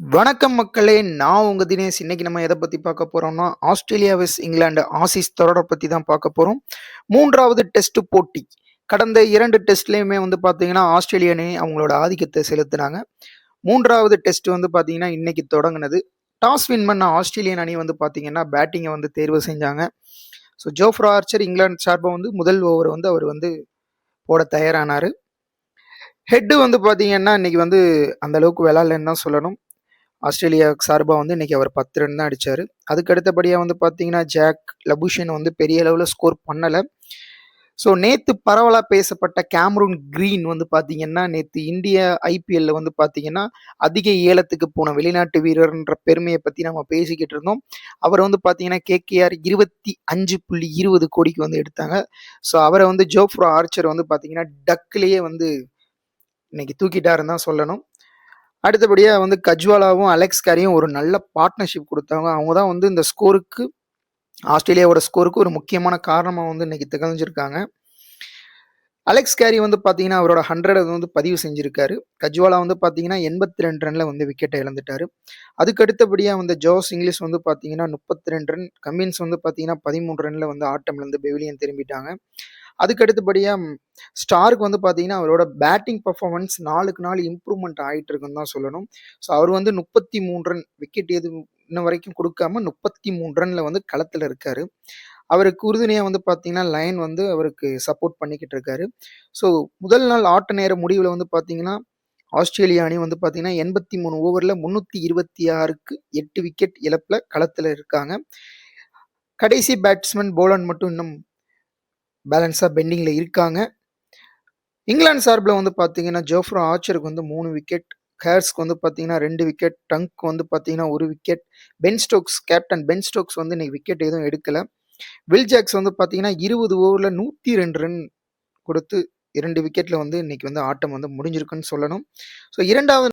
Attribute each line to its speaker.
Speaker 1: வணக்கம் மக்களே! நான் உங்க தினேஷ். இன்னைக்கு நம்ம எத பத்தி பார்க்க போறோம்னா, ஆஸ்திரேலியா வெஸ் இங்கிலாந்து ஆஸீஸ் தொடர பத்தி தான் பார்க்க போறோம். 3வது டெஸ்ட் போட்டி. கடந்த 2 டெஸ்ட்லயுமே வந்து பார்த்தீங்கன்னா, ஆஸ்திரேலிய அணி அவங்களோட ஆதிக்கத்த செலுத்துனாங்க. 3வது டெஸ்ட் வந்து பார்த்தீங்கன்னா, இன்னைக்கு தொடங்குனது. டாஸ் வின் பண்ண ஆஸ்திரேலியன் அணி வந்து பார்த்தீங்கன்னா, பேட்டிங்க வந்து தேர்வு செஞ்சாங்க. ஜோஃப்ரா ஆர்ச்சர் இங்கிலாந்து சார்பா வந்து முதல் ஓவர் வந்து அவர் வந்து போட தயாரானாரு. ஹெட் வந்து பார்த்தீங்கன்னா, இன்னைக்கு வந்து அந்த அளவுக்கு விளையாடலன்னு தான் சொல்லணும். ஆஸ்திரேலியா சார்பா வந்து இன்னைக்கு அவர் 10 ரன் தான் அடிச்சாரு. அதுக்கு அடுத்தபடியா வந்து பார்த்தீங்கன்னா, ஜாக் லபுஷன் வந்து பெரிய அளவுல ஸ்கோர் பண்ணல. நேத்து பரவலா பேசப்பட்ட கேமரூன் கிரீன் வந்து பார்த்தீங்கன்னா, நேத்து இந்தியா ஐபிஎல்ல வந்து பார்த்தீங்கன்னா, அதிக ஏலத்துக்கு போன வெளிநாட்டு வீரர்ன்ற பெருமைய பத்தி நம்ம பேசிக்கிட்டு இருந்தோம். அவர் வந்து பார்த்தீங்கன்னா, கேகேஆர் 25.20 கோடிக்கு வந்து எடுத்தாங்க. அவர வந்து ஜோஃப்ரா ஆர்ச்சர் வந்து பார்த்தீங்கன்னா, டக்லயே வந்து இன்னைக்கு தூக்கிட்டாருன்னு தான் சொல்லணும். அடுத்தபடியா வந்து கஜ்வாலாவும், அலெக்ஸ் கேரியும் ஒரு நல்ல பார்ட்னர்ஷிப் குடுத்தாங்க. அவங்க தான் வந்து இந்த ஸ்கோருக்கு ஆஸ்திரேலியாவோட ஸ்கோருக்கு ஒரு முக்கியமான காரணமா வந்து இன்னைக்கு திகழ்ந்திருக்காங்க. அலெக்ஸ் கேரி வந்து பார்த்தீங்கன்னா, அவரோட 100 வந்து பதிவு செஞ்சிருக்காரு. கஜ்வாலா வந்து பார்த்தீங்கன்னா, 82 ரன்ல வந்து விக்கெட்ட இழந்துட்டாரு. அதுக்கு அடுத்தபடியா வந்து ஜோஸ் இங்கிலீஷ் வந்து பார்த்தீங்கன்னா, 32 ரன். கமின்ஸ் வந்து பார்த்தீங்கன்னா, 13 ரன்ல வந்து ஆட்டமிழந்து பெவிலியன் திரும்பிட்டாங்க. அதுக்கு அடுத்தபடியா ஸ்டார்க் வந்து பார்த்தீங்கன்னா, அவரோட பேட்டிங் பெர்ஃபார்மன்ஸ் நாளுக்கு நாள் இம்ப்ரூவ்மெண்ட் ஆயிட்டு இருக்குன்னு தான் சொல்லணும். அவர் வந்து 33 ரன் விக்கெட் எதுவும் இன்ன வரைக்கும் குடுக்காம 33 ரன்ல வந்து களத்துல இருக்காரு. அவருக்கு உறுதுணையா வந்து பார்த்தீங்கன்னா, லயன் வந்து அவருக்கு சப்போர்ட் பண்ணிக்கிட்டு இருக்காரு. ஸோ முதல் நாள் ஆட்ட நேர முடிவுல வந்து பார்த்தீங்கன்னா, ஆஸ்திரேலியா அணி வந்து பார்த்தீங்கன்னா, 83 ஓவர்ல 326க்கு 8 விக்கெட் இழப்புல களத்துல இருக்காங்க. கடைசி பேட்ஸ்மேன் போலண்ட் மட்டும் இன்னும் பேலன்ஸா பெண்டிங்ல இருக்காங்க. இங்கிலாந்து சார்பில் வந்து பார்த்தீங்கன்னா, ஜோஃப்ரா ஆர்ச்சருக்கு வந்து 3 விக்கெட், ஹேர்ஸ்க்கு வந்து பார்த்தீங்கன்னா 2 விக்கெட், டங்க் வந்து பார்த்தீங்கன்னா 1 விக்கெட், கேப்டன் பென் ஸ்டோக்ஸ் வந்து இன்னைக்கு விக்கெட் எதுவும் எடுக்கல. வில் ஜாக்ஸ் வந்து பார்த்தீங்கன்னா 20 ஓவர்ல 102 ரன் கொடுத்து 2 விக்கெட்ல வந்து இன்னைக்கு வந்து ஆட்டம் வந்து முடிஞ்சிருக்குன்னு சொல்லணும். 2வது